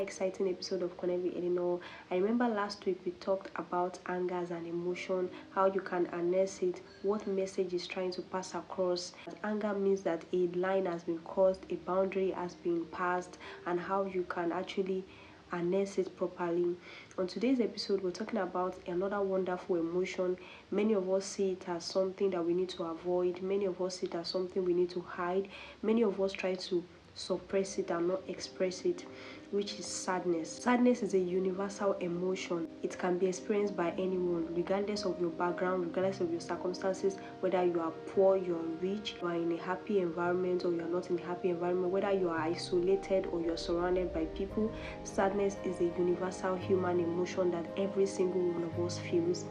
exciting episode of Connect with Eleanor. I remember last week we talked about anger as an emotion, how you can harness it, what message is trying to pass across. Anger means that a line has been crossed, a boundary has been passed, and how you can actually harness it properly. On today's episode, we're talking about another wonderful emotion. Many of us see it as something that we need to avoid, many of us see it as something we need to hide, many of us try to suppress it and not express it, which is sadness. Sadness is a universal emotion. It can be experienced by anyone, regardless of your background, regardless of your circumstances, whether you are poor, you are rich, you are in a happy environment or you are not in a happy environment, whether you are isolated or you are surrounded by people. Sadness is a universal human emotion that every single one of us feels.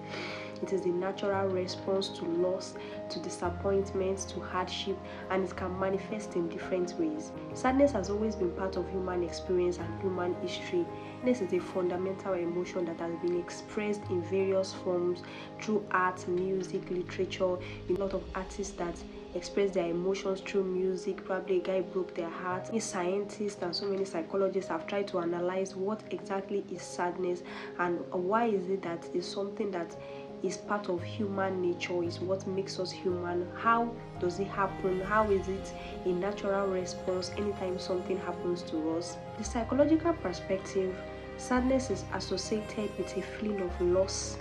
It is a natural response to loss, to disappointment, to hardship, and it can manifest in different ways. Sadness has always been part of human experience and human history. Sadness is a fundamental emotion that has been expressed in various forms through art, music, literature. A lot of artists that express their emotions through music. Probably a guy broke their heart. Many scientists and so many psychologists have tried to analyze what exactly is sadness and why is it that it's something that is part of human nature, is what makes us human. How does it happen? How is it a natural response anytime something happens to us? The psychological perspective, sadness is associated with a feeling of loss,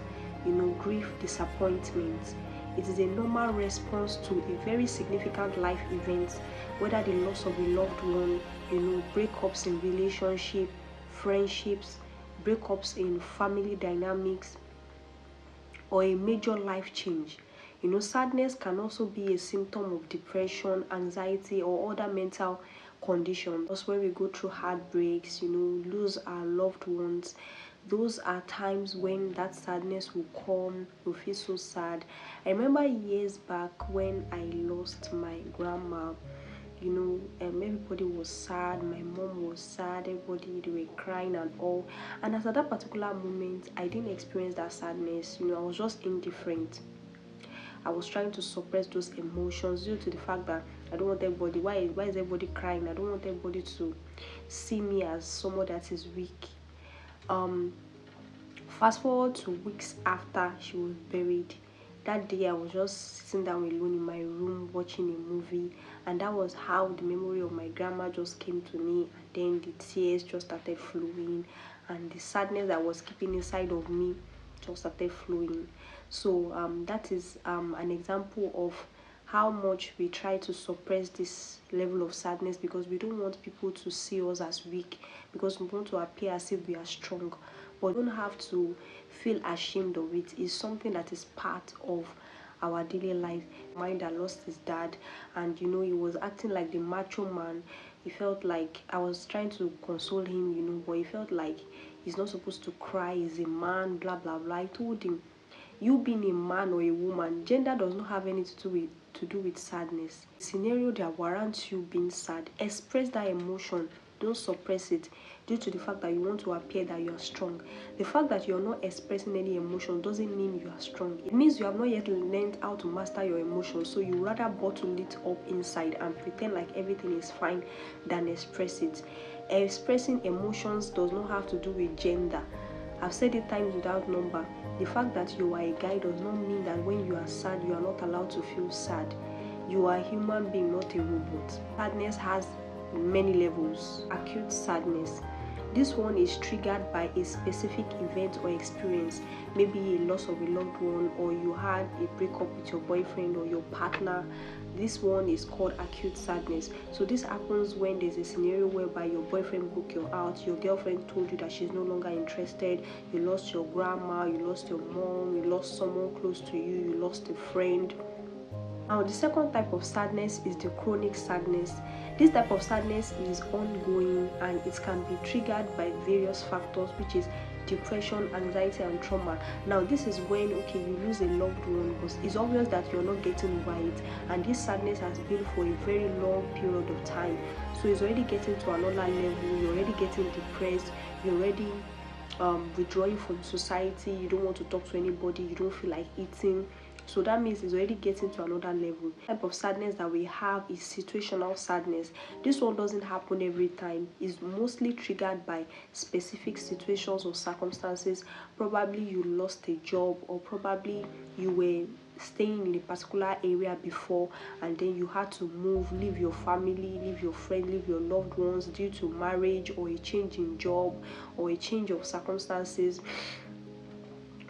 grief, disappointment. It is a normal response to a very significant life event, whether the loss of a loved one, breakups in relationship, friendships, breakups in family dynamics, or a major life change. Sadness can also be a symptom of depression, anxiety, or other mental conditions. Also, when we go through heartbreaks, lose our loved ones, those are times when that sadness will come. We feel so sad. I remember years back when I lost my grandma. Everybody was sad, my mom was sad, everybody, they were crying and all. And at that particular moment, I didn't experience that sadness. I was just indifferent. I was trying to suppress those emotions due to the fact that I don't want everybody, why is everybody crying? I don't want everybody to see me as someone that is weak. Fast forward to weeks after she was buried. That day I was just sitting down alone in my room watching a movie, and that was how the memory of my grandma just came to me, and then the tears just started flowing, and the sadness that was keeping inside of me just started flowing. So that is an example of how much we try to suppress this level of sadness because we don't want people to see us as weak, because we want to appear as if we are strong. But you don't have to feel ashamed of it. It's something that is part of our daily life. Mine that lost his dad, and he was acting like the macho man. He felt like I was trying to console him, but he felt like he's not supposed to cry, he's a man, blah blah blah. I told him, you being a man or a woman, gender does not have anything to do with sadness. Scenario that warrants you being sad, express that emotion, don't suppress it due to the fact that you want to appear that you are strong. The fact that you're not expressing any emotion doesn't mean you are strong. It means you have not yet learned how to master your emotions, so you rather bottle it up inside and pretend like everything is fine than express it. Expressing emotions does not have to do with gender. I've said it times without number. The fact that you are a guy does not mean that when you are sad, you are not allowed to feel sad. You are a human being, not a robot. Sadness has many levels. Acute sadness. This one is triggered by a specific event or experience, maybe a loss of a loved one, or you had a breakup with your boyfriend or your partner. This one is called acute sadness. So this happens when there's a scenario whereby your boyfriend broke you out, your girlfriend told you that she's no longer interested, you lost your grandma, you lost your mom, you lost someone close to you, you lost a friend. Now, the second type of sadness is the chronic sadness. This type of sadness is ongoing and it can be triggered by various factors, which is depression, anxiety, and trauma. Now, this is when, you lose a loved one, but it's obvious that you're not getting over it, and this sadness has been for a very long period of time. So it's already getting to another level, you're already getting depressed, you're already withdrawing from society, you don't want to talk to anybody, you don't feel like eating, So that means it's already getting to another level. The type of sadness that we have is situational sadness. This one doesn't happen every time. It's mostly triggered by specific situations or circumstances. Probably you lost a job, or probably you were staying in a particular area before, and then you had to move, leave your family, leave your friend, leave your loved ones due to marriage or a change in job or a change of circumstances.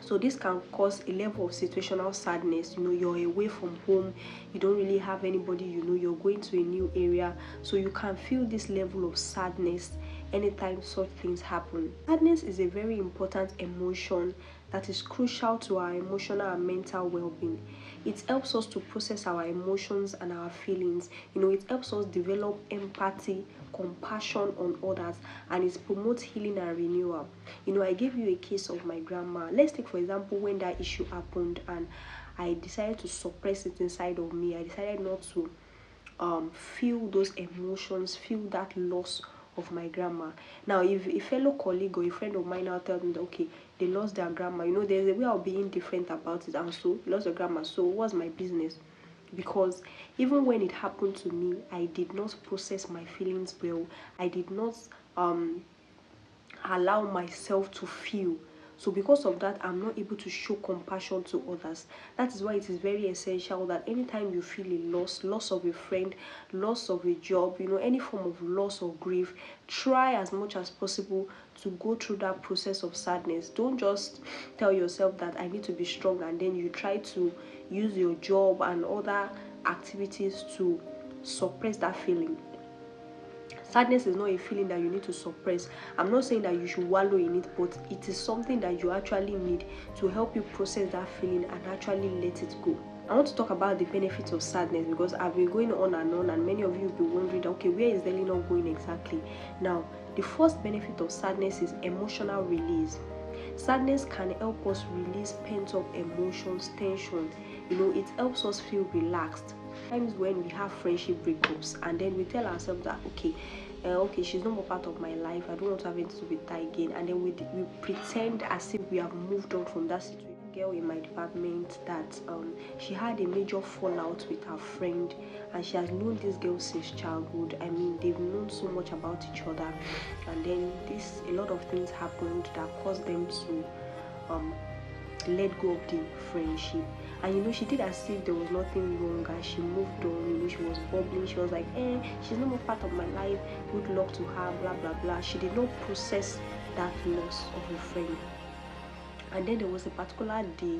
So this can cause a level of situational sadness. You're away from home, you don't really have anybody, you're going to a new area, so you can feel this level of sadness anytime such things happen. Sadness is a very important emotion that is crucial to our emotional and mental well-being. It helps us to process our emotions and our feelings. It helps us develop empathy, compassion on others, and it promotes healing and renewal. I gave you a case of my grandma. Let's take for example when that issue happened and I decided to suppress it inside of me. I decided not to feel those emotions, feel that loss of my grandma. Now, if a fellow colleague or a friend of mine now tells me that okay, they lost their grandma, there's a way of being different about it, and so lost their grandma. So what's my business? Because even when it happened to me, I did not process my feelings well. I did not allow myself to feel. So because of that, I'm not able to show compassion to others. That is why it is very essential that anytime you feel a loss of a friend, loss of a job, any form of loss or grief, try as much as possible to go through that process of sadness. Don't just tell yourself that I need to be strong and then you try to use your job and other activities to suppress that feeling. Sadness is not a feeling that you need to suppress. I'm not saying that you should wallow in it, but it is something that you actually need to help you process that feeling and actually let it go. I want to talk about the benefits of sadness because I've been going on, and many of you will be wondering, okay, where is Ellie not going exactly? Now, the first benefit of sadness is emotional release. Sadness can help us release pent-up emotions, tension. It helps us feel relaxed. Times when we have friendship breakups and then we tell ourselves that okay, she's no more part of my life, I don't want to have anything to be tied again, and then we pretend as if we have moved on from that situation. Girl in my department that she had a major fallout with her friend, and she has known this girl since childhood. I mean, they've known so much about each other, and then a lot of things happened that caused them to let go of the friendship. And she did as if there was nothing wrong, and she moved on. She was bubbling, she was like, she's no more part of my life, good luck to her, blah blah blah. She did not process that loss of a friend. And then there was a particular day,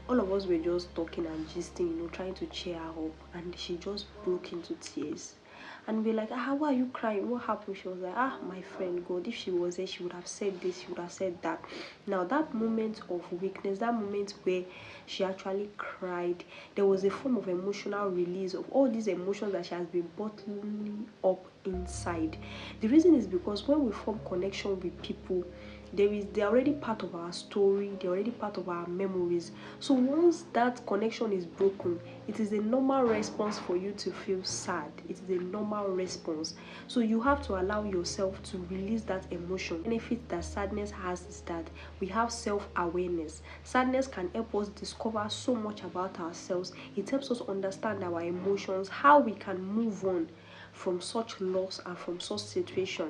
all of us were just talking and gisting, trying to cheer her up, and she just broke into tears. And we're like, why are you crying? What happened? She was like, my friend, God, if she was there, she would have said this, she would have said that. Now, that moment of weakness, that moment where she actually cried, there was a form of emotional release of all these emotions that she has been bottling up inside. The reason is because when we form connection with people, they're already part of our story, they're already part of our memories. So once that connection is broken, it is a normal response for you to feel sad. It is a normal response. So you have to allow yourself to release that emotion. The benefit that sadness has is that we have self-awareness. Sadness can help us discover so much about ourselves. It helps us understand our emotions, how we can move on from such loss and from such situation.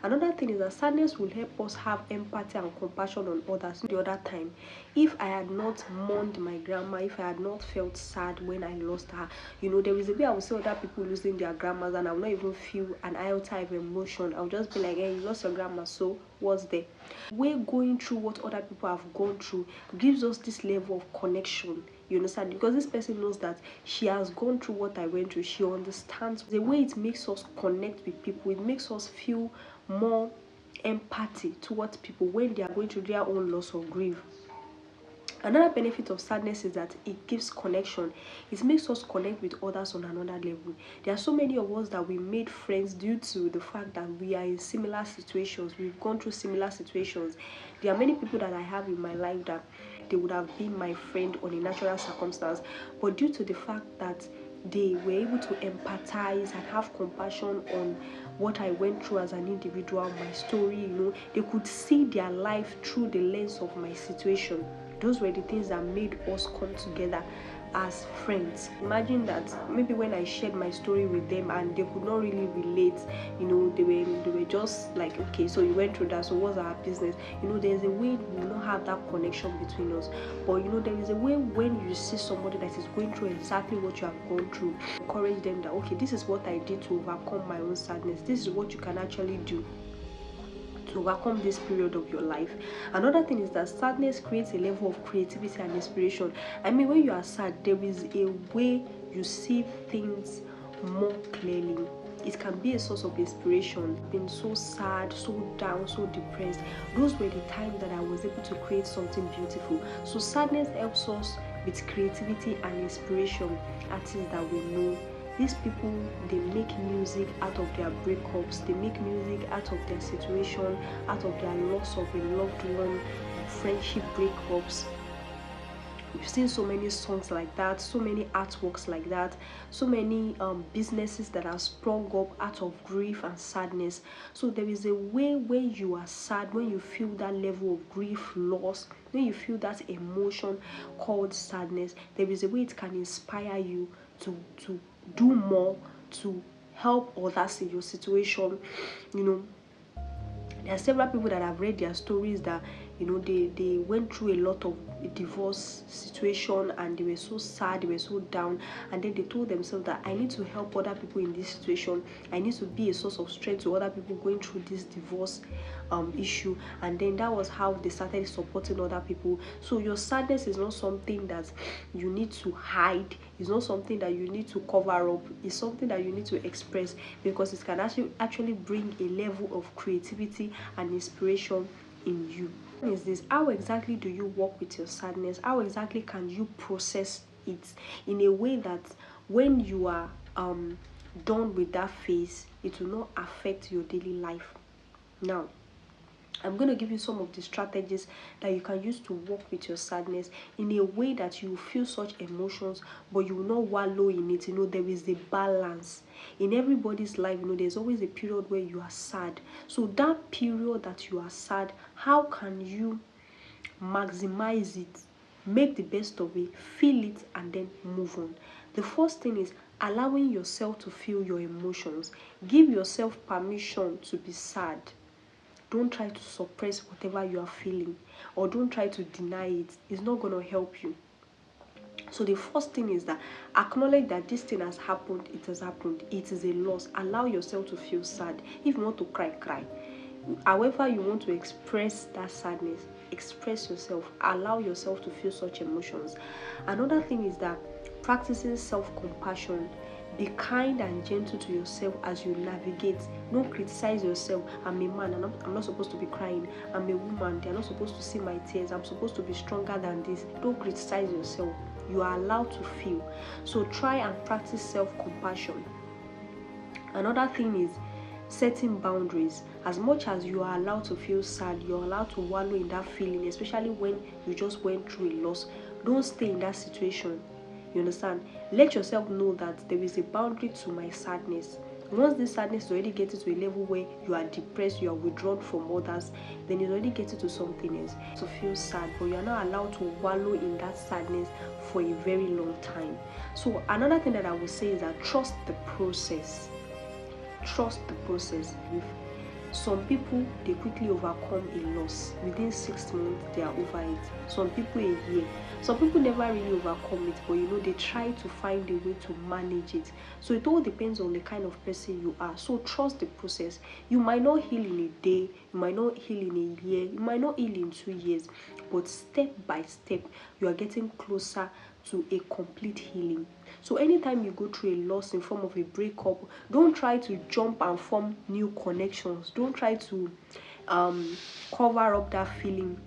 Another thing is that sadness will help us have empathy and compassion on others. The other time, if I had not mourned my grandma, if I had not felt sad when I lost her, there is a way I will see other people losing their grandmas and I will not even feel an iota of emotion. I'll just be like, hey, you lost your grandma, so what's there? We're going through what other people have gone through gives us this level of connection. You understand? Because this person knows that she has gone through what I went through. She understands the way it makes us connect with people. It makes us feel more empathy towards people when they are going through their own loss or grief. Another benefit of sadness is that it gives connection. It makes us connect with others on another level. There are so many of us that we made friends due to the fact that we are in similar situations. We've gone through similar situations. There are many people that I have in my life that they would have been my friend on a natural circumstance, but due to the fact that they were able to empathize and have compassion on what I went through as an individual, my story, they could see their life through the lens of my situation. Those were the things that made us come together as friends. Imagine that maybe when I shared my story with them and they could not really relate, they were just like, okay, so you went through that, so what's our business? There's a way we will not have that connection between us. But there is a way when you see somebody that is going through exactly what you have gone through, encourage them that, okay, this is what I did to overcome my own sadness. This is what you can actually do to overcome this period of your life. Another thing is that sadness creates a level of creativity and inspiration. When you are sad, there is a way you see things more clearly. It can be a source of inspiration. Being so sad, so down, so depressed, those were the times that I was able to create something beautiful. So sadness helps us with creativity and inspiration. Artists that we know, these people, they make music out of their breakups, they make music out of their situation, out of their loss of a loved one, friendship breakups. We've seen so many songs like that, so many artworks like that, so many businesses that are sprung up out of grief and sadness. So there is a way when you are sad, when you feel that level of grief, loss, when you feel that emotion called sadness, there is a way it can inspire you to do more, to help others in your situation. There are several people that have read their stories that they went through a lot of divorce situation and they were so sad, they were so down, and then they told themselves that I need to help other people in this situation. I need to be a source of strength to other people going through this divorce issue, and then that was how they started supporting other people. So your sadness is not something that you need to hide, it's not something that you need to cover up, it's something that you need to express, because it can actually bring a level of creativity and inspiration in you. Is this, how exactly do you work with your sadness? How exactly can you process it in a way that when you are done with that phase, it will not affect your daily life? Now, I'm going to give you some of the strategies that you can use to work with your sadness in a way that you feel such emotions, but you will not wallow in it. There is a balance. In everybody's life, there's always a period where you are sad. So that period that you are sad, how can you maximize it, make the best of it, feel it, and then move on? The first thing is allowing yourself to feel your emotions. Give yourself permission to be sad. Don't try to suppress whatever you are feeling, or don't try to deny it. It's not going to help you. So the first thing is that acknowledge that this thing has happened. It has happened. It is a loss. Allow yourself to feel sad. If you want to cry, cry. However you want to express that sadness, express yourself. Allow yourself to feel such emotions. Another thing is that practicing self-compassion. Be kind and gentle to yourself as you navigate. Don't criticize yourself. I'm a man and I'm not supposed to be crying. I'm a woman, they're not supposed to see my tears. I'm supposed to be stronger than this. Don't criticize yourself. You are allowed to feel. So try and practice self-compassion. Another thing is setting boundaries. As much as you are allowed to feel sad, you're allowed to wallow in that feeling, especially when you just went through a loss. Don't stay in that situation. You understand? Let yourself know that there is a boundary to my sadness. Once this sadness is already getting to a level where you are depressed, you are withdrawn from others, then it's already getting to something else. To feel sad, but you are not allowed to wallow in that sadness for a very long time. So another thing that I would say is that trust the process. Trust the process. Some people, they quickly overcome a loss. Within 6 months, they are over it. Some people a year. Some people never really overcome it, but they try to find a way to manage it. So it all depends on the kind of person you are. So trust the process. You might not heal in a day, you might not heal in a year, you might not heal in 2 years, but step by step, you are getting closer to a complete healing. So anytime you go through a loss in form of a breakup, don't try to jump and form new connections. Don't try to cover up that feeling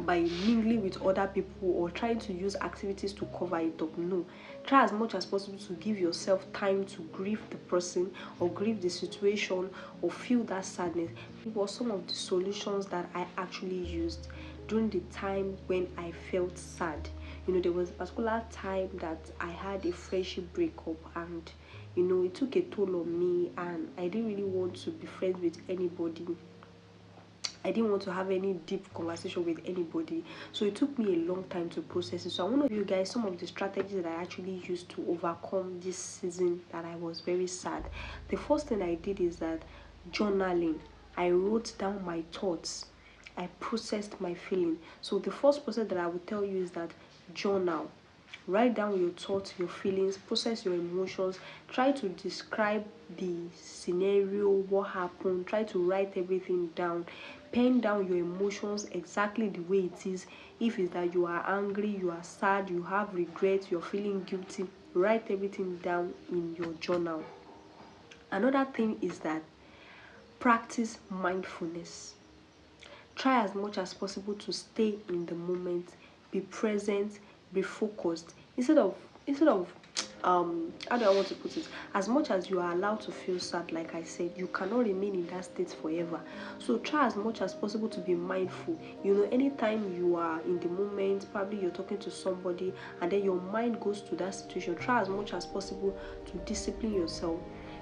by mingling with other people or trying to use activities to cover it up. No, try as much as possible to give yourself time to grieve the person or grieve the situation or feel that sadness. It was some of the solutions that I actually used during the time when I felt sad. There was a particular time that I had a friendship breakup, and it took a toll on me, and I didn't really want to be friends with anybody. I didn't want to have any deep conversation with anybody. So it took me a long time to process it. So I want to give you guys some of the strategies that I actually used to overcome this season that I was very sad. The first thing I did is that journaling. I wrote down my thoughts. I processed my feeling. So the first process that I would tell you is that journal. Write down your thoughts, your feelings, process your emotions. Try to describe the scenario, what happened. Try to write everything down. Pen down your emotions exactly the way it is. If it's that you are angry, you are sad, you have regret, you're feeling guilty, write everything down in your journal. Another thing is that practice mindfulness. Try as much as possible to stay in the moment, be present, be focused. Instead of how do I want to put it? As much as you are allowed to feel sad, like I said, you cannot remain in that state forever. So try as much as possible to be mindful. Anytime you are in the moment, probably you're talking to somebody and then your mind goes to that situation, try as much as possible to discipline yourself,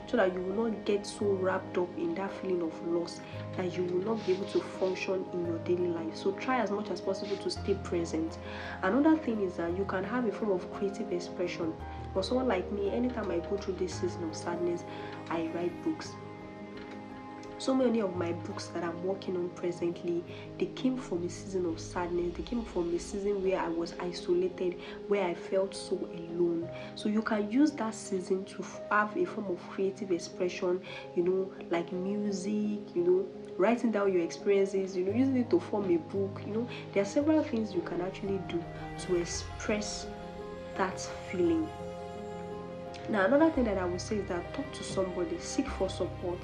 so that you will not get so wrapped up in that feeling of loss that you will not be able to function in your daily life. So try as much as possible to stay present. Another thing is that you can have a form of creative expression. For someone like me, anytime I go through this season of sadness, I write books. So many of my books that I'm working on presently, they came from a season of sadness. They came from a season where I was isolated, where I felt so alone. So you can use that season to have a form of creative expression, like music, writing down your experiences, using it to form a book. There are several things you can actually do to express that feeling. Now, another thing that I would say is that talk to somebody, seek for support.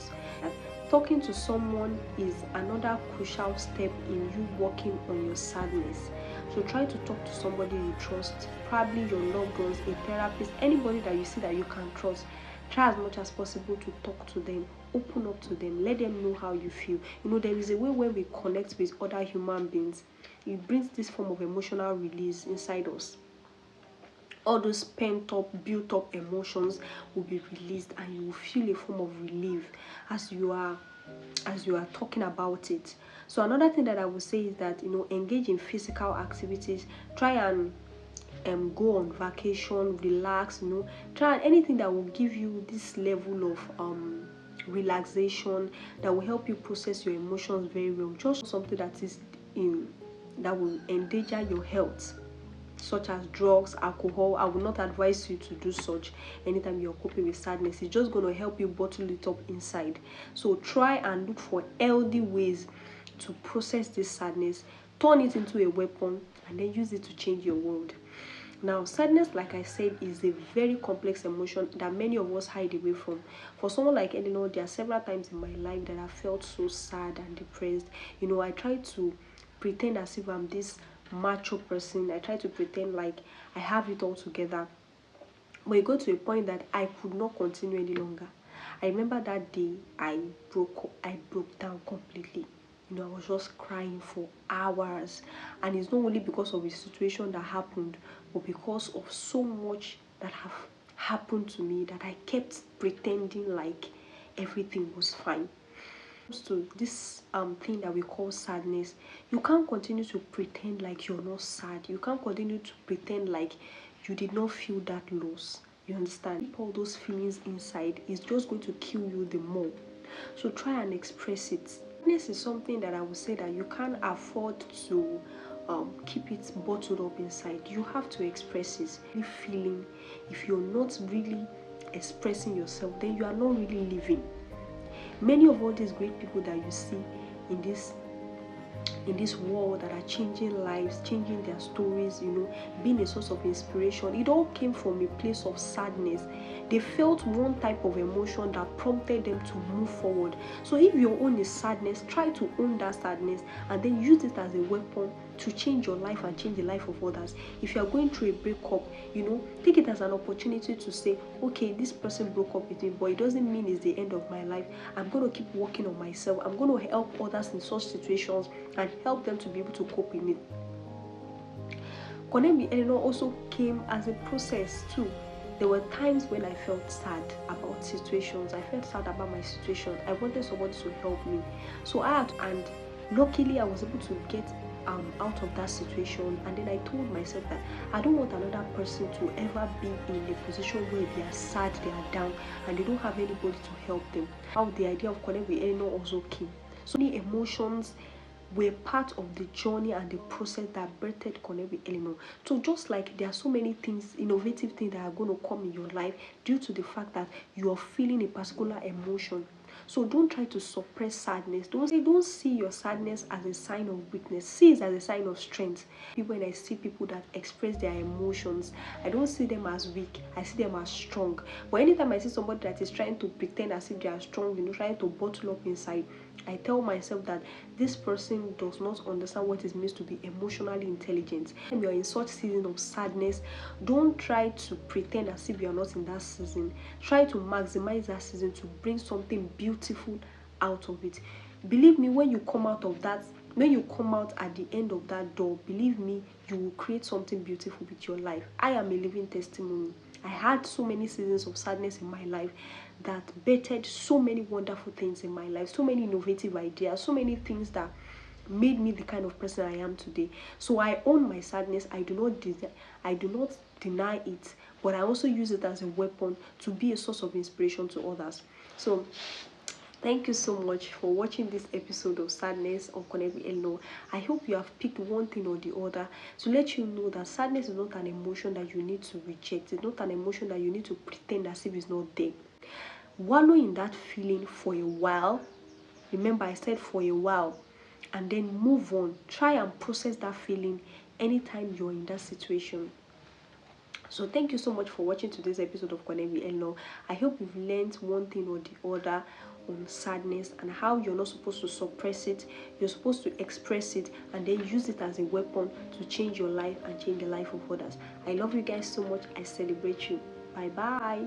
Talking to someone is another crucial step in you working on your sadness. So try to talk to somebody you trust, probably your loved ones, a therapist, anybody that you see that you can trust. Try as much as possible to talk to them, open up to them, let them know how you feel. There is a way where we connect with other human beings. It brings this form of emotional release inside us. All those pent up, built up emotions will be released, and you will feel a form of relief as you are talking about it. So another thing that I would say is that engage in physical activities. Try and go on vacation, relax. Try anything that will give you this level of relaxation, that will help you process your emotions very well. Just something that will endanger your health, such as drugs, alcohol. I will not advise you to do such anytime you're coping with sadness. It's just going to help you bottle it up inside. So try and look for healthy ways to process this sadness. Turn it into a weapon and then use it to change your world. Now, sadness, like I said, is a very complex emotion that many of us hide away from. For someone like Eleanor, there are several times in my life that I felt so sad and depressed. I try to pretend as if I'm this macho person. I try to pretend like I have it all together. But it got to a point that I could not continue any longer. I remember that day I broke down completely. I was just crying for hours. And it's not only because of the situation that happened, but because of so much that have happened to me that I kept pretending like everything was fine. To this thing that we call sadness, you can't continue to pretend like you're not sad. You can't continue to pretend like you did not feel that loss. You understand? Keep all those feelings inside is just going to kill you the more. So try and express it. Sadness is something that I would say that you can't afford to keep it bottled up inside. You have to express it. Feeling, if you're not really expressing yourself, then you are not really living. Many of all these great people that you see in this world that are changing lives, changing their stories, being a source of inspiration, it all came from a place of sadness. They felt one type of emotion that prompted them to move forward. So if your own is sadness, try to own that sadness and then use it as a weapon to change your life and change the life of others. If you are going through a breakup, take it as an opportunity to say, okay, this person broke up with me, but it doesn't mean it's the end of my life. I'm going to keep working on myself. I'm going to help others in such situations and help them to be able to cope in it. Connect with Eleanor also came as a process too. There were times when I felt sad about situations. I felt sad about my situation. I wanted somebody to help me. So I had, and Luckily, I was able to get out of that situation, and then I told myself that I don't want another person to ever be in a position where they are sad, they are down, and they don't have anybody to help them. How the idea of connect with Eleanor also came. So many emotions were part of the journey and the process that birthed Connect with Eleanor. So just like there are so many things, innovative things that are going to come in your life due to the fact that you are feeling a particular emotion. So don't try to suppress sadness. Don't see your sadness as a sign of weakness. See it as a sign of strength. When I see people that express their emotions, I don't see them as weak. I see them as strong. But anytime I see somebody that is trying to pretend as if they are strong, trying to bottle up inside, I tell myself that this person does not understand what it means to be emotionally intelligent. When you're in such season of sadness, don't try to pretend as if you're not in that season. Try to maximize that season to bring something beautiful out of it. Believe me, when you come out of that, when you come out at the end of that door, believe me, you will create something beautiful with your life. I am a living testimony. I had so many seasons of sadness in my life that bettered so many wonderful things in my life, so many innovative ideas, so many things that made me the kind of person I am today. So I own my sadness. I do not deny it, but I also use it as a weapon to be a source of inspiration to others. So thank you so much for watching this episode of Sadness on Connect with Eleanor. I hope you have picked one thing or the other to let you know that sadness is not an emotion that you need to reject. It's not an emotion that you need to pretend as if it's not there. Wallow in that feeling for a while. Remember, I said for a while, and then move on. Try and process that feeling anytime you're in that situation. So thank you so much for watching today's episode of Connect with Eleanor. I hope you've learned one thing or the other on sadness and how you're not supposed to suppress it. You're supposed to express it and then use it as a weapon to change your life and change the life of others. I love you guys so much. I celebrate you. Bye bye.